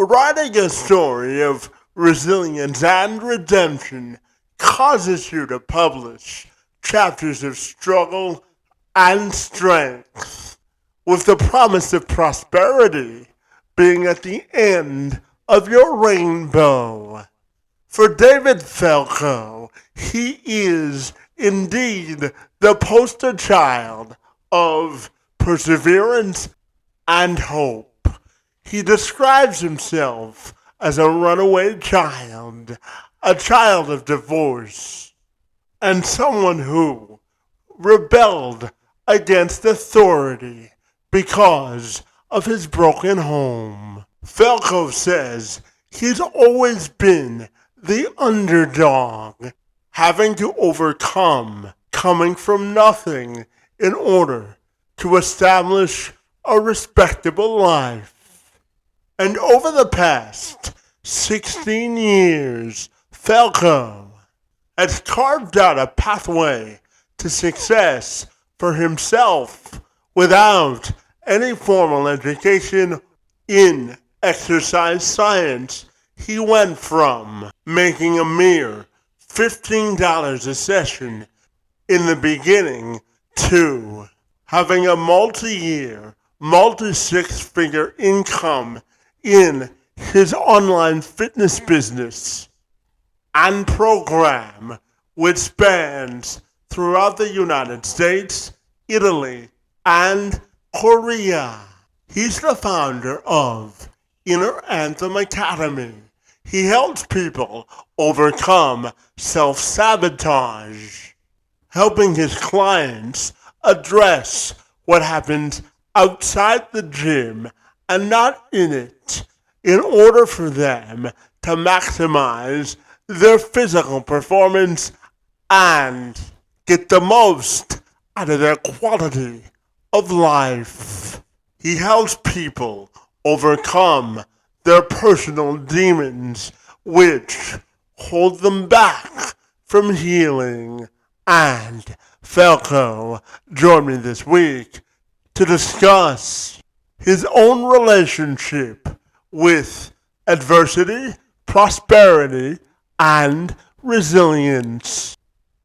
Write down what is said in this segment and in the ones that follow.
Writing a story of resilience and redemption causes you to publish chapters of struggle and strength, with the promise of prosperity being at the end of your rainbow. For David Falco, he is indeed the poster child of perseverance and hope. He describes himself as a runaway child, a child of divorce, and someone who rebelled against authority because of his broken home. Falco says he's always been the underdog, having to overcome, coming from nothing in order to establish a respectable life. And over the past 16 years, Falco has carved out a pathway to success for himself without any formal education in exercise science. He went from making a mere $15 a session in the beginning to having a multi-year, multi-six-figure income in his online fitness business and program, which spans throughout the United States, Italy, and Korea. He's the founder of Inner Anthem Academy. He helps people overcome self-sabotage, helping his clients address what happens outside the gym and not in it, in order for them to maximize their physical performance and get the most out of their quality of life. He helps people overcome their personal demons, which hold them back from healing. And Falco joined me this week to discuss his own relationship with adversity, prosperity, and resilience.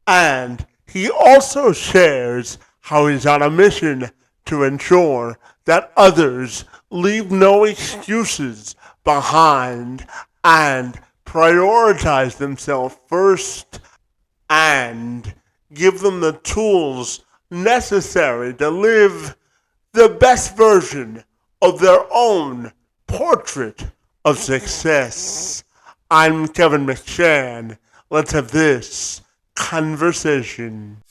And he also shares how he's on a mission to ensure that others leave no excuses behind and prioritize themselves first and give them the tools necessary to live the best version of their own portrait of success. I'm Kevin McShann. Let's have this conversation.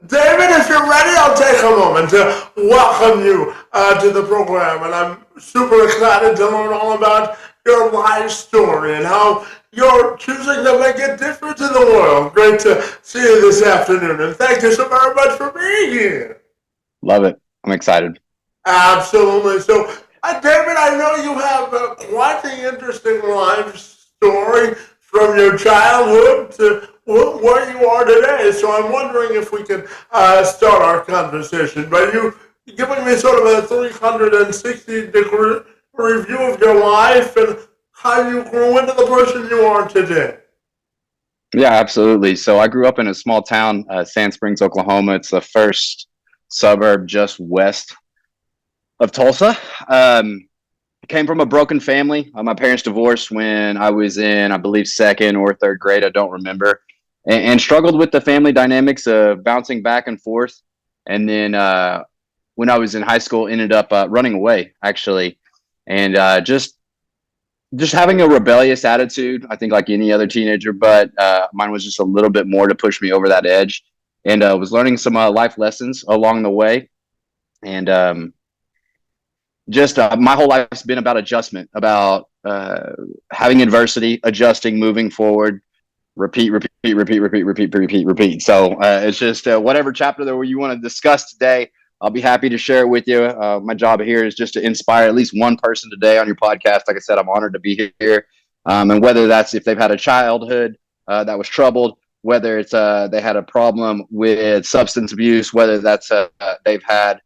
David, if you're ready, I'll take a moment to welcome you to the program. And I'm super excited to learn all about your life story and how you're choosing to make a difference in the world. Great to see you this afternoon. And thank you so very much for being here. Love it. I'm excited. Absolutely. So, David, I know you have quite the interesting life story from your childhood to where you are today. So I'm wondering if we could start our conversation by you giving me sort of a 360-degree review of your life and how you grew into the person you are today. Yeah, absolutely. So I grew up in a small town, Sand Springs, Oklahoma. It's the first suburb just west of Tulsa. Came from a broken family. My parents divorced when I was in, I believe, second or third grade. I don't remember. And struggled with the family dynamics of bouncing back and forth. And then when I was in high school, ended up running away, actually. And just having a rebellious attitude, I think like any other teenager, but mine was just a little bit more to push me over that edge. And was learning some life lessons along the way. And my whole life's been about adjustment, about uh, having adversity, adjusting, moving forward, repeat, repeat, repeat, repeat, repeat, repeat, repeat. So it's just whatever chapter that you want to discuss today, I'll be happy to share it with you. My job here is just to inspire at least one person today on your podcast. Like I said, I'm honored to be here. And whether that's if they've had a childhood that was troubled, whether it's they had a problem with substance abuse, whether that's they've had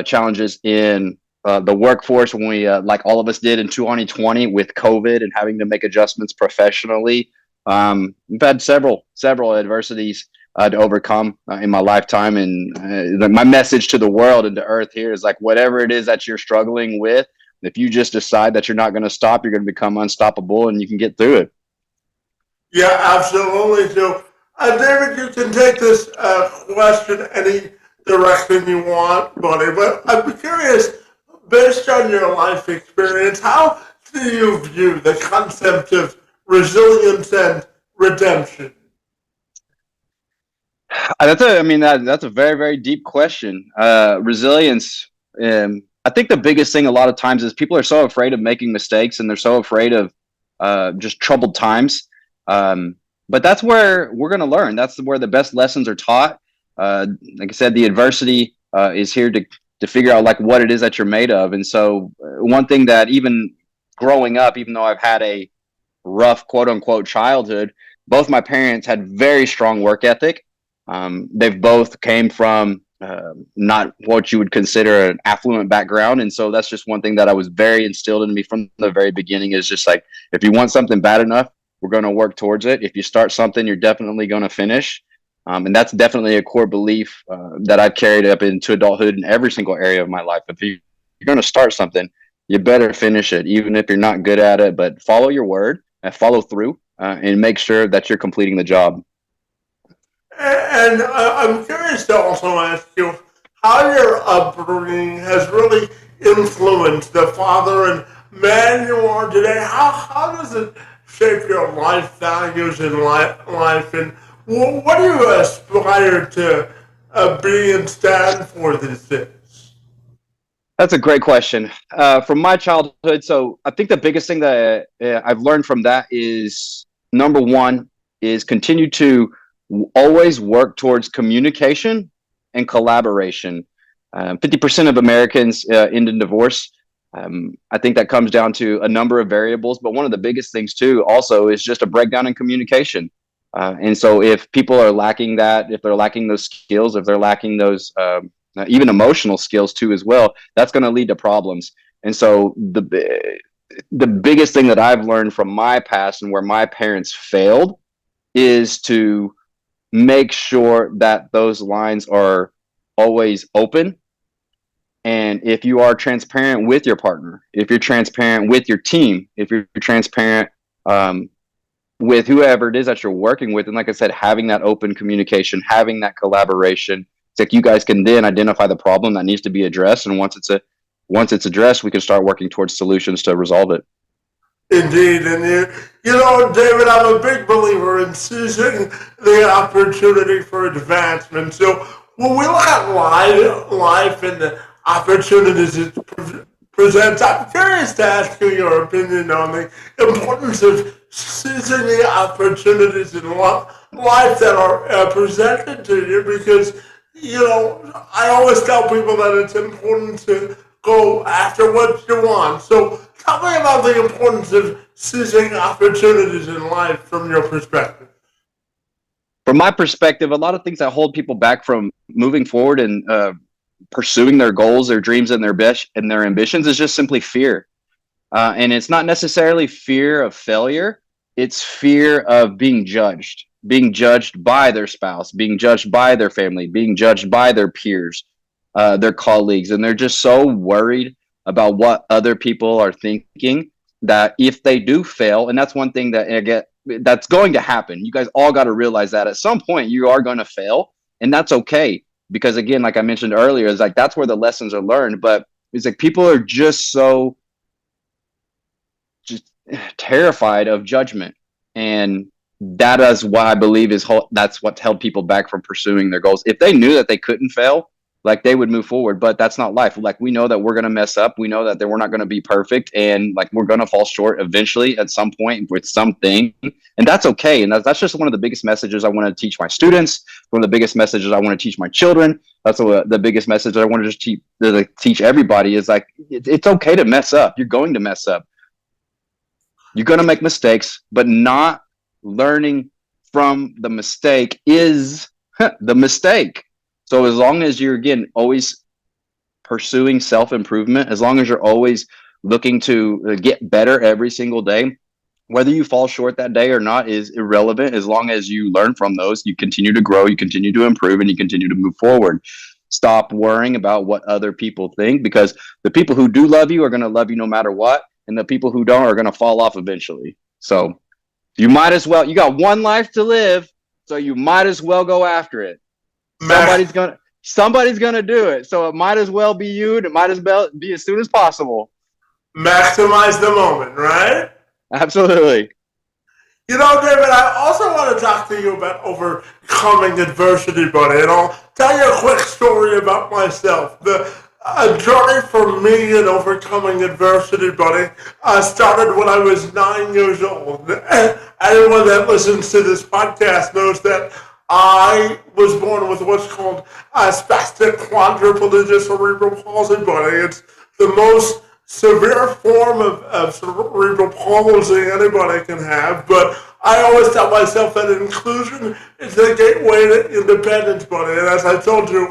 challenges in the workforce when we, like all of us did in 2020 with COVID and having to make adjustments professionally. We've had several adversities to overcome in my lifetime, and my message to the world and to earth here is like, whatever it is that you're struggling with, if you just decide that you're not going to stop, you're going to become unstoppable, and you can get through it. Yeah, absolutely. So, David, you can take this question any direction you want, buddy. But I'm curious, based on your life experience, how do you view the concept of resilience and redemption? That's a very, very deep question. Resilience. I think the biggest thing a lot of times is people are so afraid of making mistakes, and they're so afraid of just troubled times. But that's where we're going to learn. That's where the best lessons are taught. Like I said, the adversity is here to figure out like what it is that you're made of. And so one thing that even growing up, even though I've had a rough quote unquote childhood, both my parents had very strong work ethic. They've both came from not what you would consider an affluent background. And so that's just one thing that I was very instilled in me from the very beginning is just like, if you want something bad enough, we're going to work towards it. If you start something, you're definitely going to finish. And that's definitely a core belief that I've carried up into adulthood in every single area of my life. If you're going to start something, you better finish it, even if you're not good at it, but follow your word and follow through and make sure that you're completing the job. And I'm curious to also ask you how your upbringing has really influenced the father and man you are today. How does it shape your life values in life? And what do you aspire to be and stand for these days? That's a great question. From my childhood, so I think the biggest thing that I've learned from that is number one is continue to always work towards communication and collaboration. 50% of Americans end in divorce. I think that comes down to a number of variables, but one of the biggest things too also is just a breakdown in communication. And so if people are lacking that, if they're lacking those skills, if they're lacking those even emotional skills too as well, that's going to lead to problems. And so the biggest thing that I've learned from my past and where my parents failed is to make sure that those lines are always open. And if you are transparent with your partner, if you're transparent with your team, if you're transparent with whoever it is that you're working with, and like I said, having that open communication, having that collaboration, it's like you guys can then identify the problem that needs to be addressed. And once it's addressed, we can start working towards solutions to resolve it. Indeed, and you know, David, I'm a big believer in seizing the opportunity for advancement. So when we look at life and the opportunities it presents, I'm curious to ask you your opinion on the importance of seizing the opportunities in life that are presented to you, because, you know, I always tell people that it's important to go after what you want. So tell me about the importance of seizing opportunities in life from your perspective. From my perspective, a lot of things that hold people back from moving forward and pursuing their goals, their dreams, and their ambitions is just simply fear. And it's not necessarily fear of failure. It's fear of being judged by their spouse, being judged by their family, being judged by their peers, their colleagues. And they're just so worried about what other people are thinking that if they do fail, and that's one thing that that's going to happen. You guys all got to realize that at some point you are going to fail, and that's okay. Because again, like I mentioned earlier, it's like that's where the lessons are learned. But it's like people are just terrified of judgment, and that is why I believe that's what held people back from pursuing their goals. If they knew that they couldn't fail, like they would move forward. But that's not life. Like, we know that we're going to mess up. We know that we're not going to be perfect, and like we're going to fall short eventually at some point with something, and that's okay. And that's just one of the biggest messages I want to teach my students. One of the biggest messages I want to teach my children. That's the biggest message I want to just teach everybody is like, it's okay to mess up. You're going to mess up. You're going to make mistakes, but not learning from the mistake is the mistake. So as long as you're, again, always pursuing self-improvement, as long as you're always looking to get better every single day, whether you fall short that day or not is irrelevant. As long as you learn from those, you continue to grow, you continue to improve, and you continue to move forward. Stop worrying about what other people think, because the people who do love you are going to love you no matter what, and the people who don't are going to fall off eventually. So you might as well, you got one life to live, so you might as well go after it. Somebody's gonna do it, so it might as well be you, and it might as well be as soon as possible. Maximize the moment, right? Absolutely. You know, David, I also want to talk to you about overcoming adversity, buddy, and I'll tell you a quick story about myself. The journey for me in overcoming adversity, buddy, started when I was 9 years old. Anyone that listens to this podcast knows that I was born with what's called spastic quadriplegia cerebral palsy, buddy. It's the most severe form of cerebral palsy anybody can have, but I always tell myself that inclusion is the gateway to independence, buddy. And as I told you,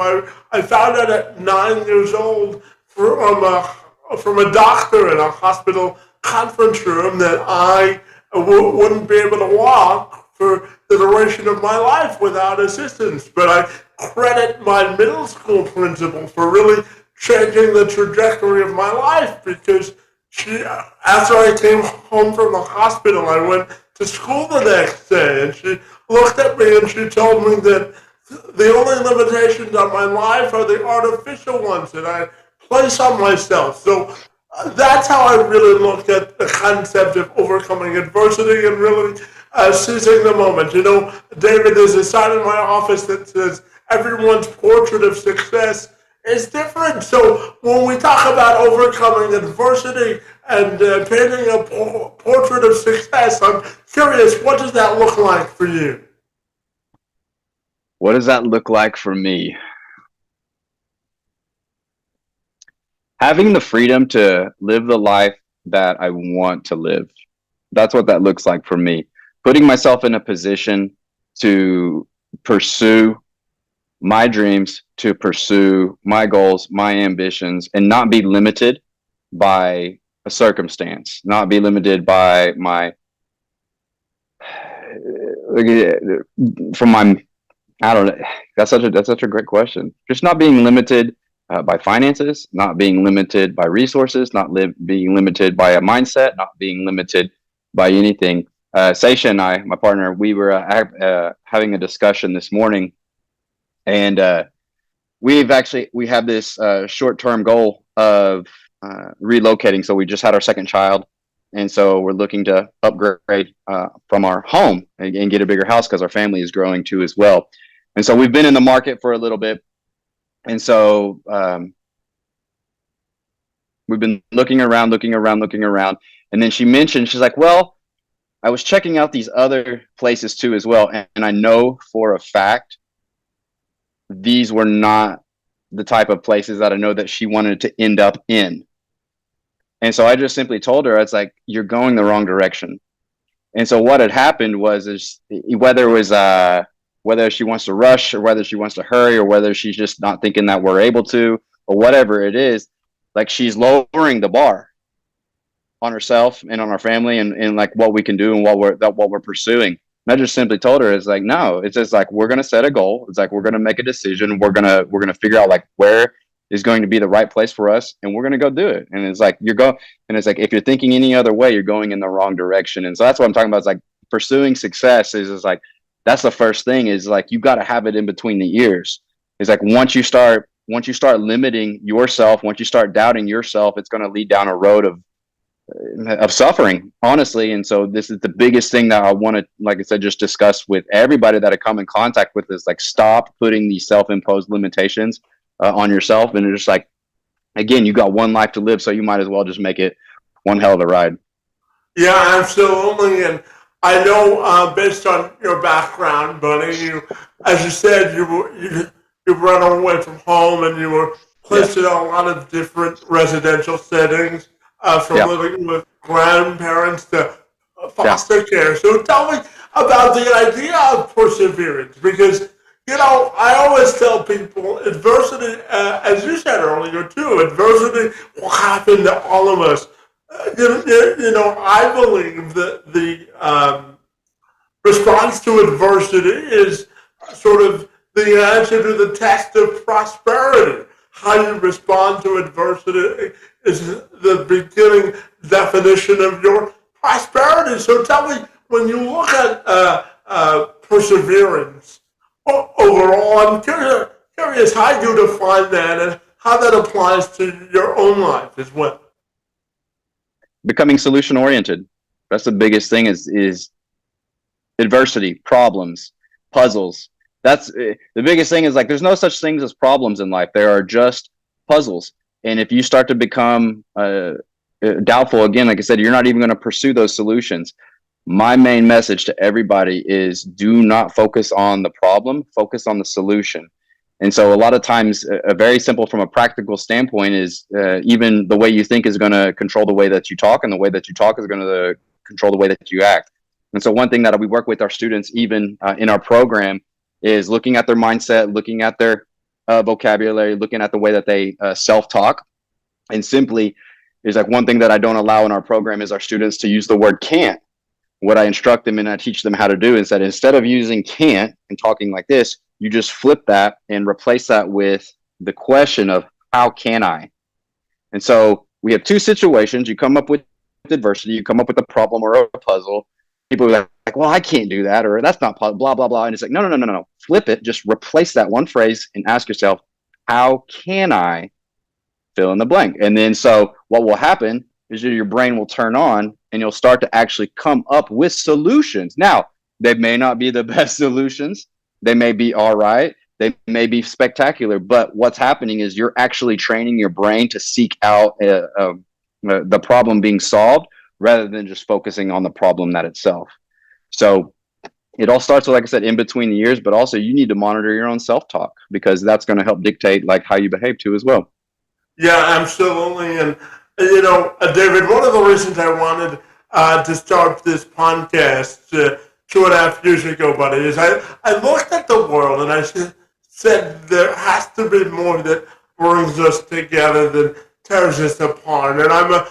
I found out at 9 years old from a doctor in a hospital conference room that I wouldn't be able to walk for the duration of my life without assistance. But I credit my middle school principal for really changing the trajectory of my life, because after I came home from the hospital, I went to school the next day, and she looked at me and she told me that the only limitations on my life are the artificial ones that I place on myself. So that's how I really look at the concept of overcoming adversity and really seizing the moment. You know, David, there's a sign in my office that says everyone's portrait of success is different. So when we talk about overcoming adversity and painting a portrait of success, I'm curious, what does that look like for you? What does that look like for me? Having the freedom to live the life that I want to live. That's what that looks like for me. Putting myself in a position to pursue my dreams, to pursue my goals, my ambitions, and not be limited by a circumstance, not be limited by my, from my, I don't know. That's such a great question. Just not being limited by finances, not being limited by resources, being limited by a mindset, not being limited by anything. Seisha and I, my partner, we were having a discussion this morning, and we have this short-term goal of relocating. So we just had our second child, and so we're looking to upgrade from our home and get a bigger house because our family is growing too as well. And so we've been in the market for a little bit, and so we've been looking around, and then she mentioned, she's like, well, I was checking out these other places too as well, and I know for a fact these were not the type of places that I know that she wanted to end up in. And so I just simply told her, it's like, you're going the wrong direction. And so what had happened was whether she wants to rush or whether she wants to hurry or whether she's just not thinking that we're able to or whatever it is, like, she's lowering the bar on herself and on our family and like what we can do and what we're pursuing. And I just simply told her, it's like, no, it's just like, we're going to set a goal. It's like, we're going to make a decision. We're going to figure out like where is going to be the right place for us, and we're going to go do it. And it's like, if you're thinking any other way, you're going in the wrong direction. And so that's what I'm talking about. It's like, pursuing success is like, that's the first thing, is like, you got to have it in between the ears. It's like, once you start limiting yourself, once you start doubting yourself, it's going to lead down a road of suffering, honestly. And so this is the biggest thing that I want to, like I said, just discuss with everybody that I come in contact with, is like, stop putting these self-imposed limitations on yourself. And it's just like, again, you got one life to live, so you might as well just make it one hell of a ride. Yeah, absolutely. And I know, based on your background, buddy, you, as you said, you run away from home and you were Yeah. placed in a lot of different residential settings, from Yeah. living with grandparents to Yeah. foster care. So tell me about the idea of perseverance, because I always tell people adversity, as you said earlier too, adversity will happen to all of us. I believe that the response to adversity is sort of the answer to the test of prosperity. How you respond to adversity is the beginning definition of your prosperity. So tell me, when you look at perseverance overall, I'm curious how you define that and how that applies to your own life as well. Becoming solution oriented. That's the biggest thing is adversity, problems, puzzles. That's the biggest thing is like, there's no such things as problems in life. There are just puzzles. And if you start to become doubtful, again, like I said, you're not even going to pursue those solutions. My main message to everybody is do not focus on the problem, focus on the solution. And so a lot of times, a very simple from a practical standpoint is even the way you think is going to control the way that you talk, and the way that you talk is going to control the way that you act. And so one thing that we work with our students, even in our program, is looking at their mindset, looking at their vocabulary, looking at the way that they self-talk. And simply is like, one thing that I don't allow in our program is our students to use the word can't. What I instruct them and I teach them how to do is that instead of using can't and talking like this, you just flip that and replace that with the question of how can I? And so we have two situations. You come up with adversity, you come up with a problem or a puzzle. People are like, well, I can't do that, or that's not blah, blah, blah. And it's like, no. Flip it. Just replace that one phrase and ask yourself, how can I fill in the blank? And then so what will happen is your brain will turn on and you'll start to actually come up with solutions. Now, they may not be the best solutions. They may be all right. They may be spectacular. But what's happening is you're actually training your brain to seek out the problem being solved rather than just focusing on the problem that itself. So it all starts with, like I said, in between the years, but also you need to monitor your own self-talk, because that's going to help dictate like how you behave too as well. Yeah, absolutely. And, David, one of the reasons I wanted to start this podcast 2.5 years ago, buddy, is I looked at the world and I said there has to be more that brings us together than tears us apart. And I'm a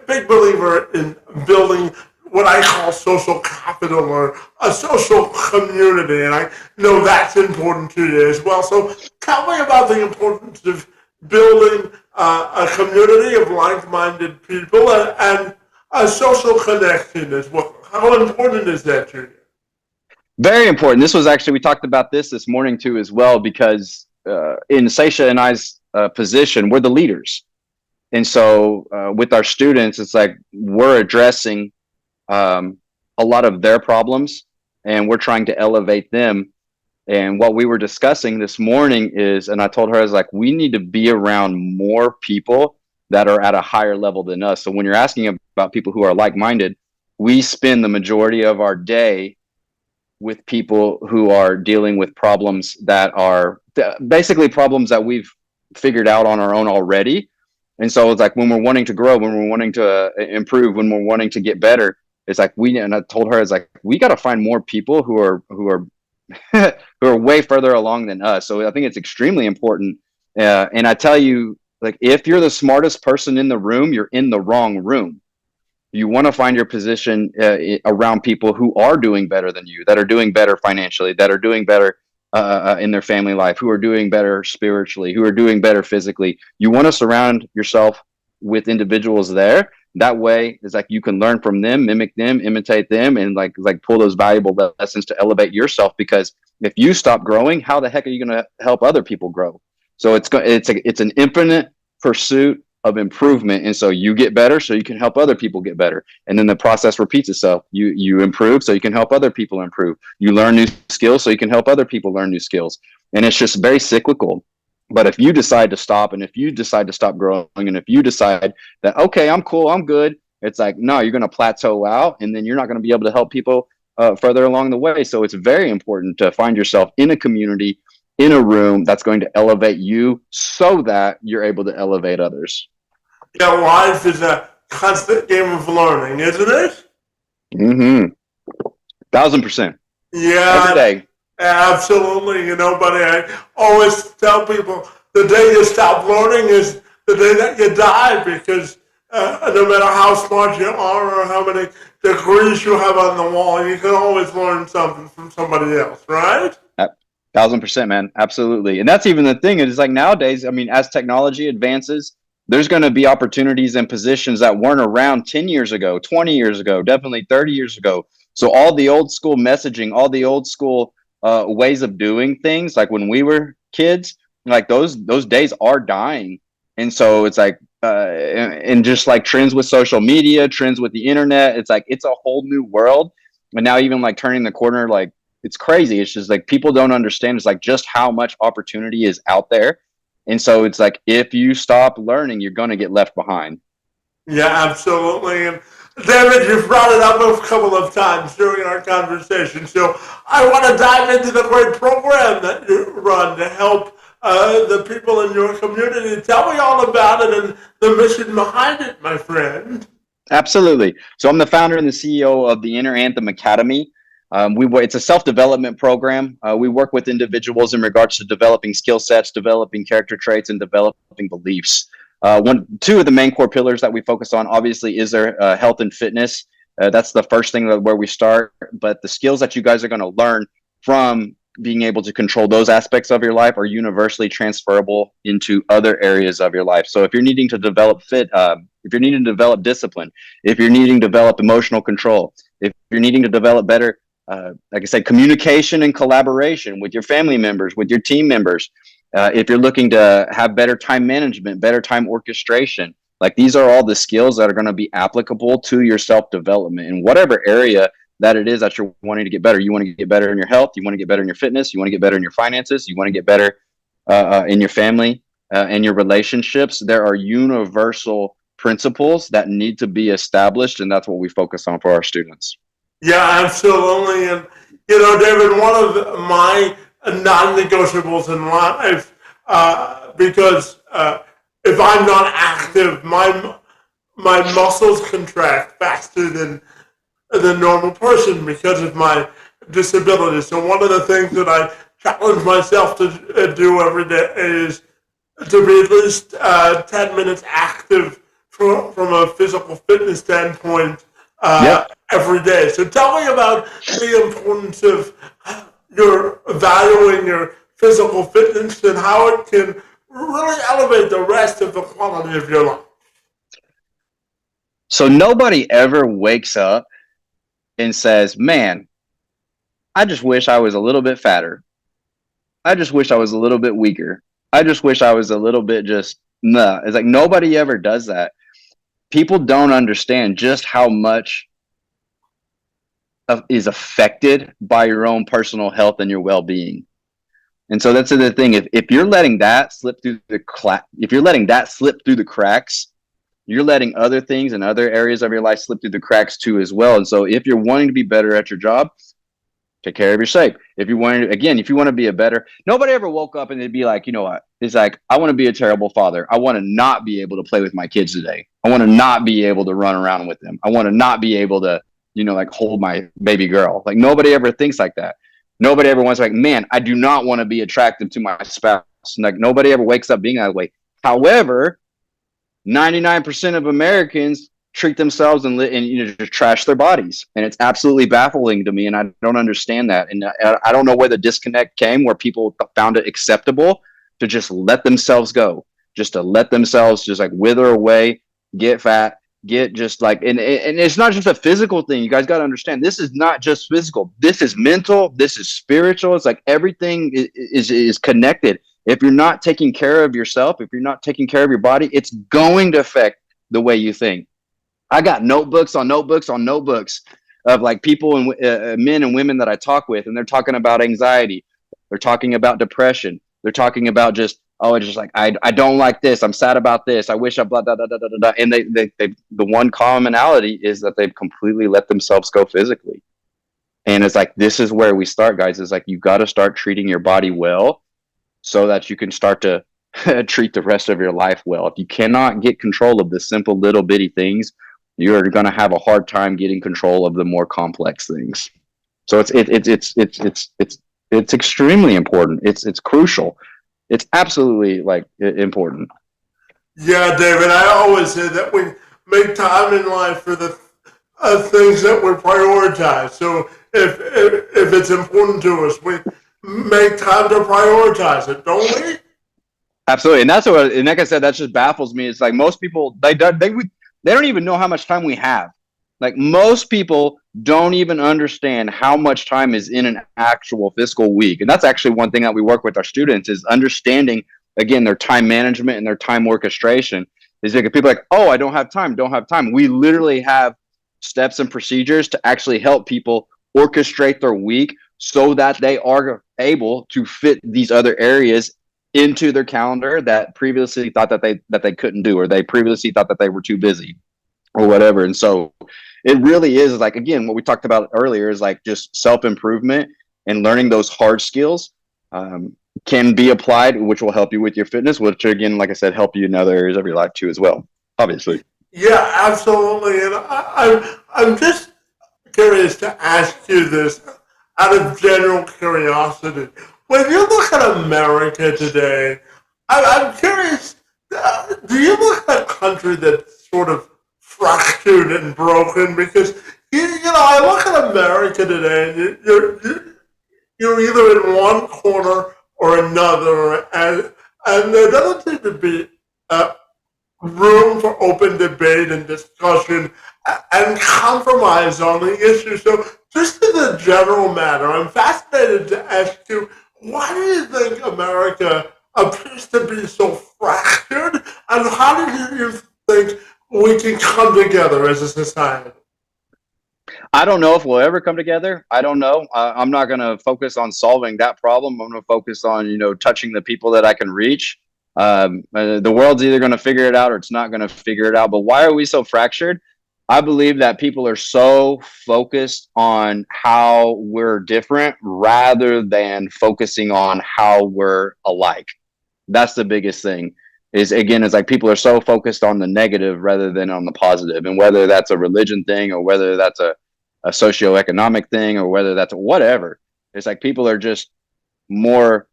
big believer in building what I call social capital, or a social community, and I know that's important to you as well. So tell me about the importance of building a community of like-minded people and a social connection as well. How important is that to you? Very important. This was actually, we talked about this morning too as well, because in Seisha and I's position, we're the leaders. And so with our students, it's like we're addressing a lot of their problems and we're trying to elevate them. And what we were discussing this morning is, and I told her, I was like, we need to be around more people that are at a higher level than us. So when you're asking about people who are like-minded, we spend the majority of our day with people who are dealing with problems that are basically problems that we've figured out on our own already. And so it's like when we're wanting to grow, when we're wanting to improve, when we're wanting to get better, it's like and I told her, it's like, we got to find more people who are who are way further along than us. So I think it's extremely important. And I tell you, like, if you're the smartest person in the room, you're in the wrong room. You want to find your position around people who are doing better than you, that are doing better financially, that are doing better in their family life, who are doing better spiritually, who are doing better physically. You want to surround yourself with individuals there. That way, it's like you can learn from them, mimic them, imitate them, and like pull those valuable lessons to elevate yourself. Because if you stop growing, how the heck are you going to help other people grow? So it's an infinite pursuit of improvement, and so you get better so you can help other people get better, and then the process repeats itself. You improve so you can help other people improve. You learn new skills so you can help other people learn new skills, and it's just very cyclical. But if you decide to stop, and if you decide to stop growing, and if you decide that, okay, I'm cool, I'm good, it's like, no, you're going to plateau out, and then you're not going to be able to help people further along the way. So it's very important to find yourself in a community, in a room that's going to elevate you so that you're able to elevate others. Yeah, life is a constant game of learning, isn't it? Mm-hmm. 1,000%. Yeah, Every day. absolutely. You know, buddy, I always tell people the day you stop learning is the day that you die, because no matter how smart you are or how many degrees you have on the wall, you can always learn something from somebody else, right? 1,000%, man. Absolutely. And that's even the thing. It's like nowadays, I mean, as technology advances, there's going to be opportunities and positions that weren't around 10 years ago, 20 years ago, definitely 30 years ago. So all the old school messaging, all the old school ways of doing things, like when we were kids, like those days are dying. And so it's like, and just like trends with social media, trends with the internet, it's like it's a whole new world. And now even like turning the corner, like it's crazy. It's just like people don't understand. It's like just how much opportunity is out there. And so it's like if you stop learning, you're going to get left behind. Yeah, absolutely. And David, you've brought it up a couple of times during our conversation. So I want to dive into the great program that you run to help the people in your community. Tell me all about it and the mission behind it, my friend. Absolutely. So I'm the founder and the CEO of the Inner Anthem Academy. It's a self-development program. We work with individuals in regards to developing skill sets, developing character traits, and developing beliefs. Two of the main core pillars that we focus on, obviously, is their health and fitness. That's the first thing where we start. But the skills that you guys are going to learn from being able to control those aspects of your life are universally transferable into other areas of your life. So if you're needing to develop if you're needing to develop discipline, if you're needing to develop emotional control, if you're needing to develop better like I said, communication and collaboration with your family members, with your team members. If you're looking to have better time management, better time orchestration, like these are all the skills that are going to be applicable to your self-development in whatever area that it is that you're wanting to get better. You want to get better in your health. You want to get better in your fitness. You want to get better in your finances. You want to get better in your family and your relationships. There are universal principles that need to be established, and that's what we focus on for our students. Yeah, absolutely. And, you know, David, one of my non-negotiables in life, because if I'm not active, my muscles contract faster than the normal person because of my disability. So one of the things that I challenge myself to do every day is to be at least 10 minutes active from a physical fitness standpoint Yep. every day. So tell me about the importance of your valuing your physical fitness and how it can really elevate the rest of the quality of your life. So nobody ever wakes up and says, man, I just wish I was a little bit fatter. I just wish I was a little bit weaker. I just wish I was a little bit just, nah. It's like nobody ever does that. People don't understand just how much is affected by your own personal health and your well-being. And so that's the thing. If you're letting that slip through if you're letting that slip through the cracks, you're letting other things and other areas of your life slip through the cracks too as well. And so if you're wanting to be better at your job, take care of your shape. If you want to, again, if you want to be a better, nobody ever woke up and they'd be like, you know what? It's like, I want to be a terrible father. I want to not be able to play with my kids today. I want to not be able to run around with them. I want to not be able to, like hold my baby girl. Like nobody ever thinks like that. Nobody ever wants like, man, I do not want to be attractive to my spouse. Like nobody ever wakes up being that way. However, 99% of Americans treat themselves and just trash their bodies, and it's absolutely baffling to me, and I don't understand that, and I don't know where the disconnect came, where people found it acceptable to just let themselves go, just to let themselves just like wither away, get fat, get just like, and it's not just a physical thing. You guys got to understand, this is not just physical. This is mental. This is spiritual. It's like everything is connected. If you're not taking care of yourself, if you're not taking care of your body, it's going to affect the way you think. I got notebooks on notebooks on notebooks of like people and men and women that I talk with, and they're talking about anxiety. They're talking about depression. They're talking about just oh, it's just like, I don't like this. I'm sad about this. I wish I blah, blah, blah, blah, blah, blah. And the one commonality is that they've completely let themselves go physically. And it's like, this is where we start, guys. It's like, you got to start treating your body well so that you can start to treat the rest of your life well. If you cannot get control of the simple little bitty things, you're going to have a hard time getting control of the more complex things. So it's extremely important. It's crucial. It's absolutely like important. Yeah, David, I always say that we make time in life for the things that we prioritize. So if it's important to us, we make time to prioritize it, don't we? Absolutely, and that's what. And like I said, that just baffles me. It's like most people they don't even know how much time we have. Like most people don't even understand how much time is in an actual fiscal week, and that's actually one thing that we work with our students is understanding again their time management and their time orchestration. Is like people are like, oh, I don't have time, don't have time. We literally have steps and procedures to actually help people orchestrate their week so that they are able to fit these other areas into their calendar that previously thought that they couldn't do, or they previously thought that they were too busy or whatever. And so it really is like, again, what we talked about earlier is like just self-improvement and learning those hard skills can be applied, which will help you with your fitness, which again, like I said, help you in other areas of your life too as well, obviously. Yeah, absolutely. And I'm just curious to ask you this out of general curiosity. When you look at America today, I'm curious, do you look at a country that's sort of fractured and broken? Because, I look at America today and you're either in one corner or another, and there doesn't seem to be room for open debate and discussion and compromise on the issue. So, just as a general matter, I'm fascinated to ask you, why do you think America appears to be so fractured, and how do you think we can come together as a society? I don't know if we'll ever come together. I don't know. I'm not going to focus on solving that problem. I'm going to focus on, touching the people that I can reach. The world's either going to figure it out or it's not going to figure it out. But why are we so fractured? I believe that people are so focused on how we're different rather than focusing on how we're alike. That's the biggest thing. Is again, it's like people are so focused on the negative rather than on the positive, and whether that's a religion thing or whether that's a socioeconomic thing or whether that's whatever, it's like people are just more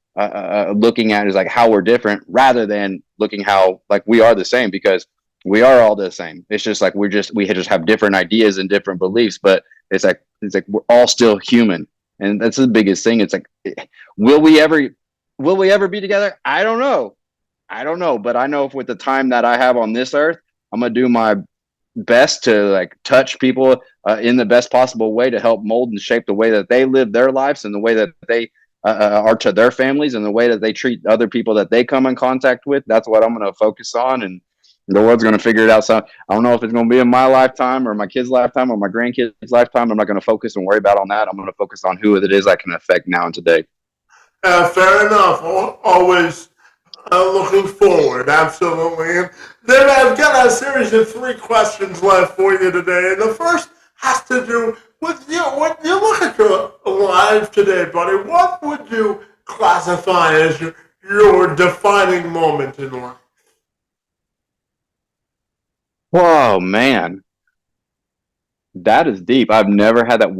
looking at it as like how we're different rather than looking how like we are the same, because we are all the same. It's just like we just have different ideas and different beliefs, but it's like we're all still human, and that's the biggest thing. It's like, will we ever be together? I don't know, but I know if with the time that I have on this earth, I'm gonna do my best to like touch people in the best possible way to help mold and shape the way that they live their lives and the way that they are to their families and the way that they treat other people that they come in contact with. That's what I'm going to focus on, and the world's going to figure it out. So I don't know if it's going to be in my lifetime or my kids' lifetime or my grandkids' lifetime. I'm not going to focus and worry about on that. I'm going to focus on who it is I can affect now and today. Fair enough. Always looking forward, absolutely. And then I've got a series of 3 questions left for you today. And the first has to do with you. When you look at your life today, buddy, what would you classify as your defining moment in life? Whoa, man. That is deep. I've never had that.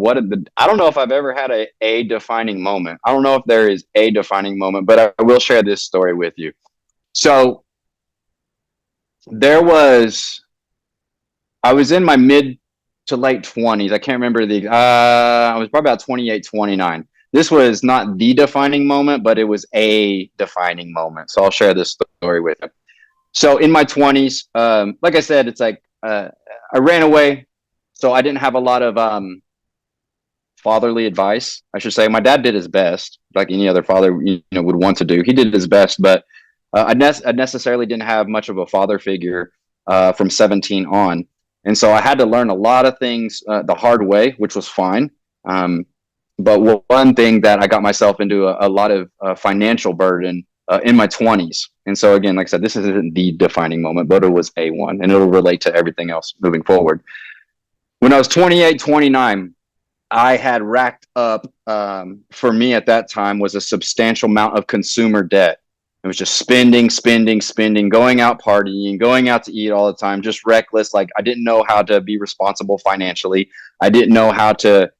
I don't know if I've ever had a defining moment. I don't know if there is a defining moment, but I will share this story with you. So I was in my mid to late 20s. I can't remember I was probably about 28, 29. This was not the defining moment, but it was a defining moment. So I'll share this story with you. So in my 20s, like I said, it's like I ran away. So I didn't have a lot of fatherly advice, I should say. My dad did his best, like any other father would want to do. He did his best, but I necessarily didn't have much of a father figure from 17 on. And so I had to learn a lot of things the hard way, which was fine. But one thing that I got myself into a lot of financial burden in my 20s. And so again, like I said, this isn't the defining moment, but it was a one, and it'll relate to everything else moving forward. When I was 28, 29, I had racked up, for me at that time, was a substantial amount of consumer debt. It was just spending, spending, spending, going out partying, going out to eat all the time, just reckless. Like, I didn't know how to be responsible financially. I didn't know how to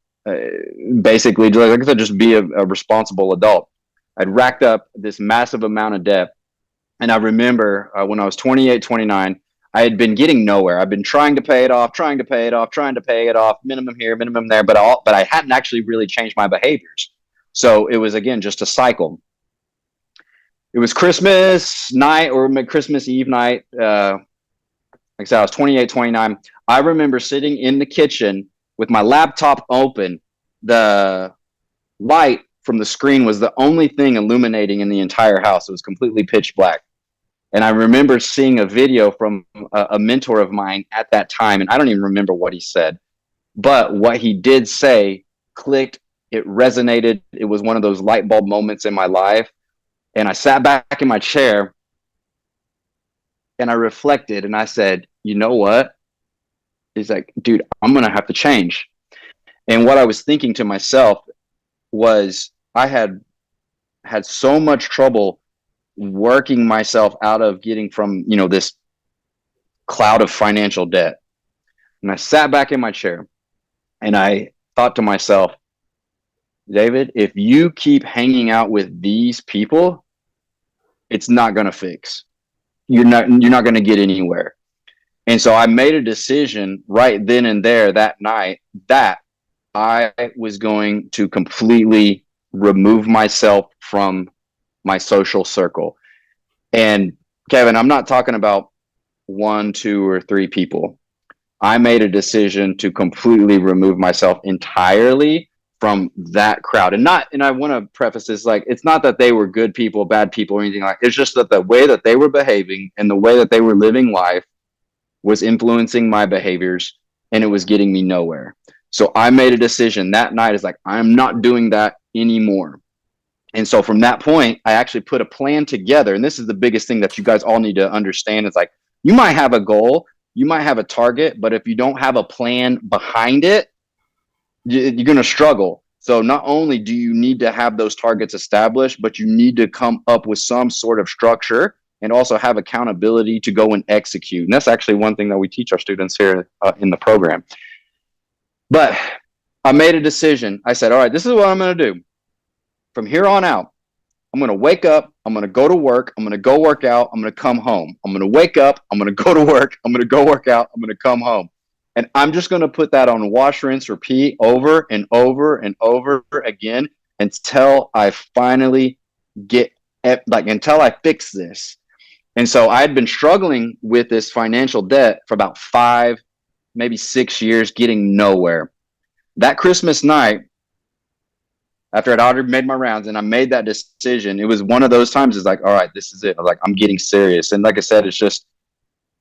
basically, like I said, just be a responsible adult. I'd racked up this massive amount of debt. And I remember when I was 28, 29, I had been getting nowhere. I've been trying to pay it off, trying to pay it off, trying to pay it off, minimum here, minimum there, but I hadn't actually really changed my behaviors. So it was, again, just a cycle. It was Christmas night or Christmas Eve night. Like I said, I was 28, 29. I remember sitting in the kitchen with my laptop open. The light from the screen was the only thing illuminating in the entire house. It was completely pitch black. And I remember seeing a video from a mentor of mine at that time, and I don't even remember what he said, but what he did say clicked. It resonated. It was one of those light bulb moments in my life. And I sat back in my chair and I reflected and I said, you know what? He's like, dude, I'm going to have to change. And what I was thinking to myself was, I had so much trouble working myself out of getting from, this cloud of financial debt. And I sat back in my chair and I thought to myself, David, if you keep hanging out with these people, it's not going to fix. You're not going to get anywhere. And so I made a decision right then and there that night that I was going to completely remove myself from my social circle. And Kevin, I'm not talking about 1, 2, or 3 people. I made a decision to completely remove myself entirely from that crowd. And I want to preface this, like, it's not that they were good people, bad people, or anything like that. It's just that the way that they were behaving and the way that they were living life was influencing my behaviors, and it was getting me nowhere. So I made a decision that night, is like, I'm not doing that anymore. And so from that point, I actually put a plan together. And this is the biggest thing that you guys all need to understand. It's like, you might have a goal, you might have a target, but if you don't have a plan behind it, you're going to struggle. So not only do you need to have those targets established, but you need to come up with some sort of structure and also have accountability to go and execute. And that's actually one thing that we teach our students here in the program. But I made a decision. I said, all right, this is what I'm going to do. From here on out, I'm going to wake up, I'm going to go to work, I'm going to go work out, I'm going to come home. I'm going to wake up, I'm going to go to work, I'm going to go work out, I'm going to come home. And I'm just going to put that on wash, rinse, repeat over and over and over again until I finally until I fix this. And so I had been struggling with this financial debt for about 5, maybe 6 years, getting nowhere. That Christmas night, after I'd already made my rounds and I made that decision, it was one of those times, it's like, all right, this is it. I was like, I'm getting serious. And like I said, it's just,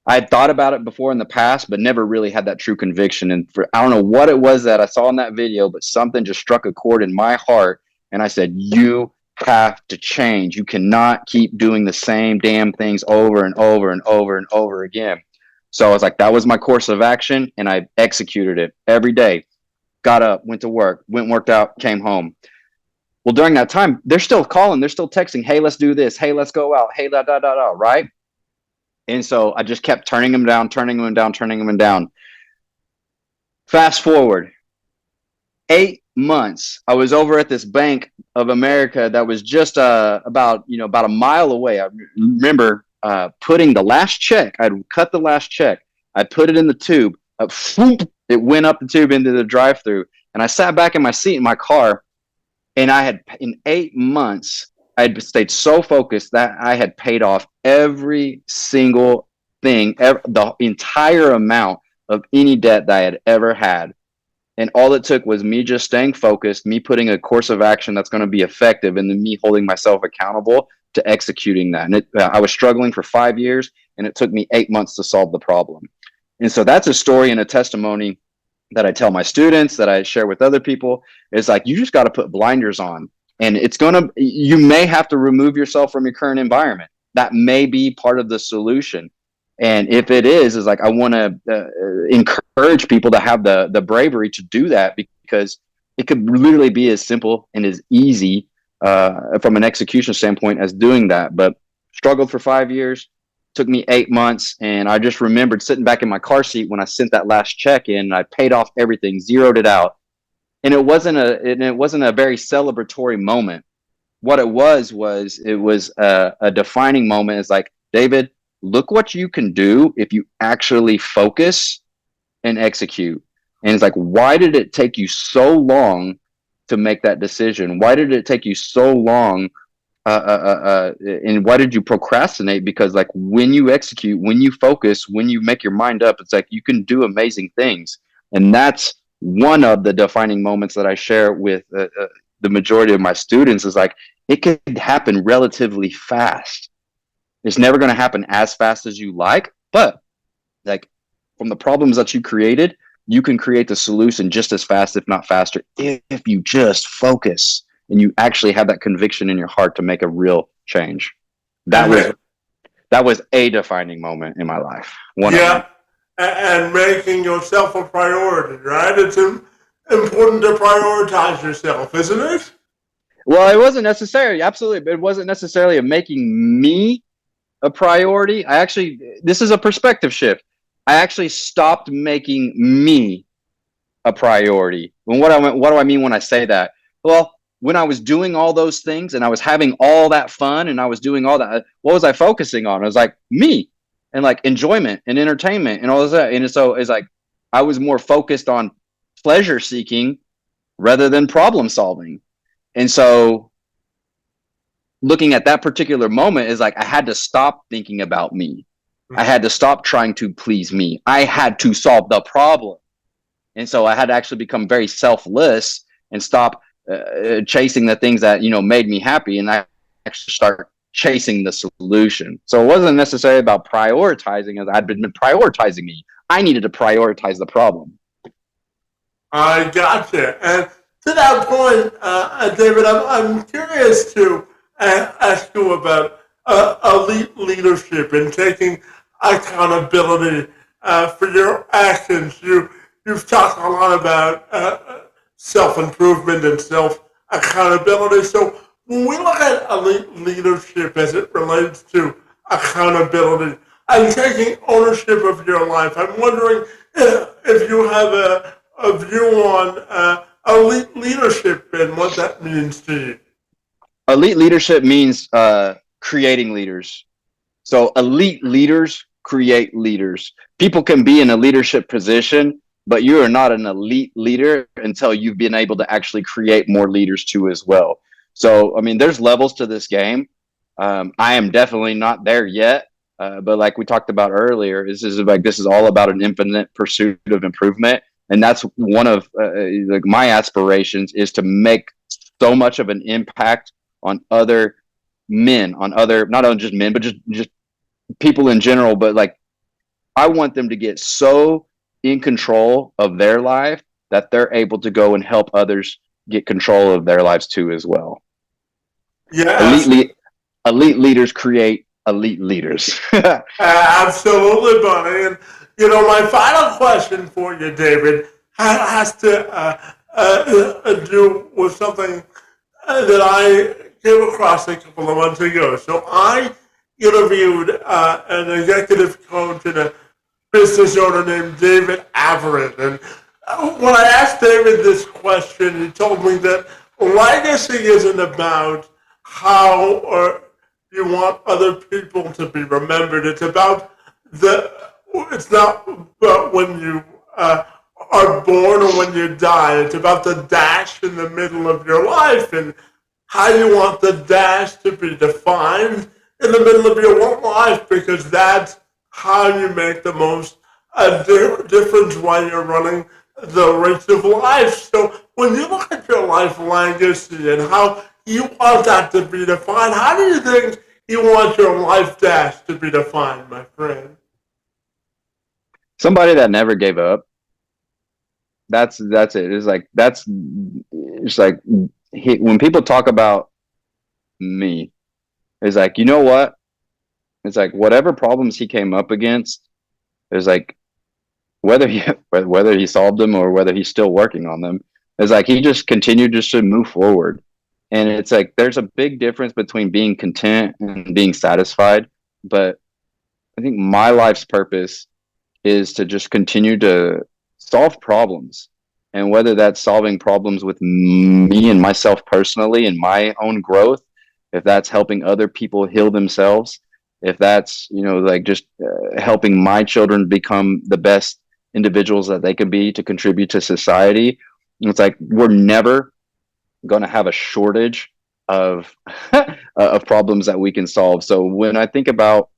I had thought about it before in the past, but never really had that true conviction. And I don't know what it was that I saw in that video, but something just struck a chord in my heart. And I said, you have to change. You cannot keep doing the same damn things over and over and over and over again. So I was like, that was my course of action. And I executed it every day. Got up, went to work, went and worked out, came home. Well, during that time, they're still calling, they're still texting, hey, let's do this. Hey, let's go out. Hey, right? And so I just kept turning them down. Fast forward 8 months, I was over at this Bank of America that was just about a mile away. I remember putting the last check. I'd cut the last check. I put it in the tube. It went up the tube into the drive-through. And I sat back in my seat in my car. And I had, in 8 months, I had stayed so focused that I had paid off every single thing, the entire amount of any debt that I had ever had. And all it took was me just staying focused, me putting a course of action that's going to be effective, and then me holding myself accountable to executing that. And I was struggling for 5 years, and it took me 8 months to solve the problem. And so that's a story and a testimony that I tell my students, that I share with other people. Is like, you just got to put blinders on. And you may have to remove yourself from your current environment. That may be part of the solution. And if it is like, I want to encourage people to have the bravery to do that, because it could literally be as simple and as easy from an execution standpoint as doing that. But struggled for 5 years, took me 8 months. And I just remembered sitting back in my car seat when I sent that last check in, and I paid off everything, zeroed it out. And it wasn't a very celebratory moment. What it was a defining moment. It's like, David, look what you can do if you actually focus and execute. And it's like, why did it take you so long to make that decision? Why did it take you so long? And why did you procrastinate? Because like, when you execute, when you focus, when you make your mind up, it's like you can do amazing things. And that's one of the defining moments that I share with the majority of my students. Is like, it could happen relatively fast. It's never going to happen as fast as you like, but like, from the problems that you created, you can create the solution just as fast, if not faster, if you just focus and you actually have that conviction in your heart to make a real change. That was a defining moment in my life. One of them. And making yourself a priority, right? It's important to prioritize yourself, isn't it? Well, it wasn't necessarily, absolutely, but it wasn't necessarily of making me a priority. This is a perspective shift. I actually stopped making me a priority. And what do I mean when I say that? Well, when I was doing all those things and I was having all that fun and I was doing all that, what was I focusing on? It was like me and like enjoyment and entertainment and all of that. And so it's like, I was more focused on pleasure seeking rather than problem solving. And so looking at that particular moment is like, I had to stop thinking about me. I had to stop trying to please me. I had to solve the problem. And so I had to actually become very selfless and stop chasing the things that, made me happy. And I actually start chasing the solution. So it wasn't necessarily about prioritizing, as I'd been prioritizing me. I needed to prioritize the problem. I gotcha. And to that point, David, I'm curious to ask you about elite leadership and taking accountability for your actions. You've talked a lot about self-improvement and self-accountability. So when we look at elite leadership as it relates to accountability and taking ownership of your life, I'm wondering if you have a view on elite leadership and what that means to you. Elite leadership means creating leaders. So elite leaders create leaders. People can be in a leadership position, but you are not an elite leader until you've been able to actually create more leaders too as well. So, I mean, there's levels to this game. I am definitely not there yet. But like we talked about earlier, this is all about an infinite pursuit of improvement. And that's one of like my aspirations, is to make so much of an impact on other men, on other, not only just men, but just people in general. But like, I want them to get so in control of their life that they're able to go and help others get control of their lives too as well. Yeah, elite leaders create elite leaders. absolutely, buddy. And my final question for you, David, has to do with something that I came across a couple of months ago. So I interviewed an executive coach and a business owner named David Everett. And when I asked David this question, he told me that legacy isn't about how or you want other people to be remembered. It's about it's not about when you are born or when you die. It's about the dash in the middle of your life and how you want the dash to be defined in the middle of your life, because that's how you make the most difference while you're running the race of life. So when you look at your life legacy and how you want that to be defined, how do you think you want your life dash to be defined, my friend? Somebody that never gave up. That's it. It's like when people talk about me, it's like, you know what? It's like whatever problems he came up against, it's like whether he solved them or whether he's still working on them, it's like he just continued just to move forward. And it's like there's a big difference between being content and being satisfied. But I think my life's purpose is to just continue to solve problems. And whether that's solving problems with me and myself personally and my own growth, if that's helping other people heal themselves, if that's, like just helping my children become the best individuals that they can be to contribute to society, it's like we're never going to have a shortage of of problems that we can solve. So when I think about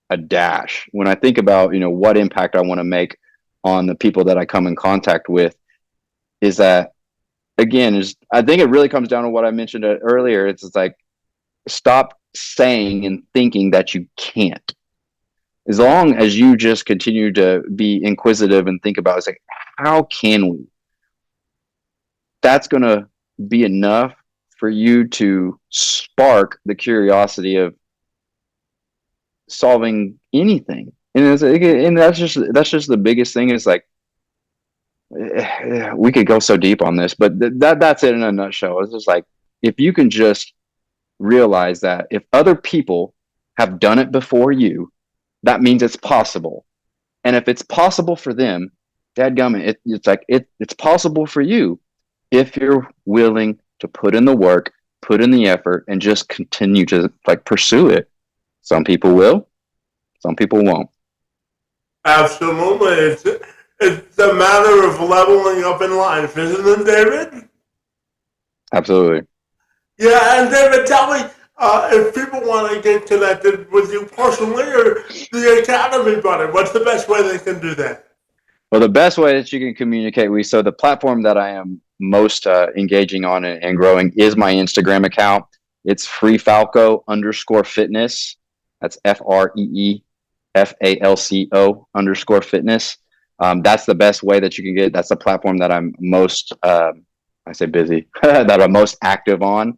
when I think about what impact I want to make on the people that I come in contact with, is that again is I think it really comes down to what I mentioned earlier. It's like stop saying and thinking that you can't. As long as you just continue to be inquisitive and think about, it's like, how can we? That's going to be enough for you to spark the curiosity of solving anything. And that's just the biggest thing. Is like, we could go so deep on this, but that's it in a nutshell. It's just like, if you can just realize that if other people have done it before you, that means it's possible. And if it's possible for them, dadgummit, it's like it's possible for you if you're willing to put in the work, put in the effort, and just continue to like pursue it. Some people will, some people won't. Absolutely. It's a matter of leveling up in life, isn't it, David? Absolutely. Yeah, and David, tell me if people want to get connected with you personally or the Academy, buddy, what's the best way they can do that? Well, the best way that you can communicate with, so the platform that I am most engaging on and growing is my Instagram account. It's freefalco_fitness. That's FREEFALCO_fitness. That's the best way that you can get. That's the platform that I'm most, I say busy, that I'm most active on.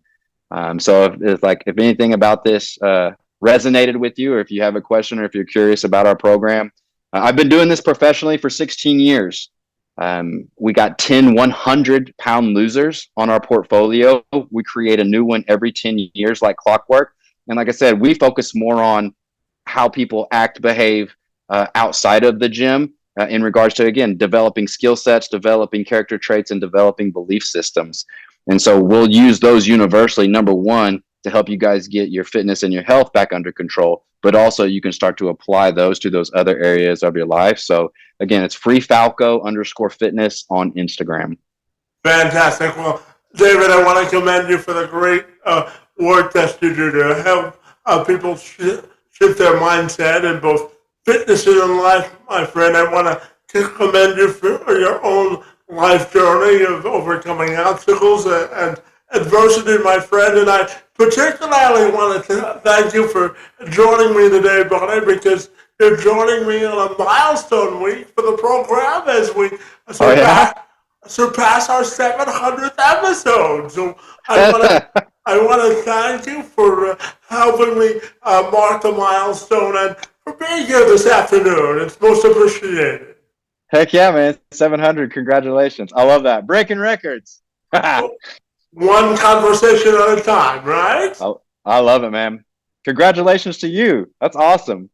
So if anything about this resonated with you, or if you have a question, or if you're curious about our program, I've been doing this professionally for 16 years. We got 10 100-pound losers on our portfolio. We create a new one every 10 years like clockwork. And like I said, we focus more on how people act, behave outside of the gym in regards to, again, developing skill sets, developing character traits, and developing belief systems. And so we'll use those universally, number one, to help you guys get your fitness and your health back under control, but also you can start to apply those to those other areas of your life. So again, it's freefalco_fitness on Instagram. Fantastic. Well, David, I want to commend you for the great work that you do to help people shift their mindset in both fitness and life, my friend. I want to commend you for your own life journey of overcoming obstacles and adversity, my friend. And I particularly want to thank you for joining me today, buddy, because you're joining me on a milestone week for the program as we surpass our 700th episode. So I want to thank you for helping me mark the milestone and for being here this afternoon. It's most appreciated. Heck yeah, man. 700. Congratulations. I love that. Breaking records. One conversation at a time, right? I love it, man. Congratulations to you. That's awesome.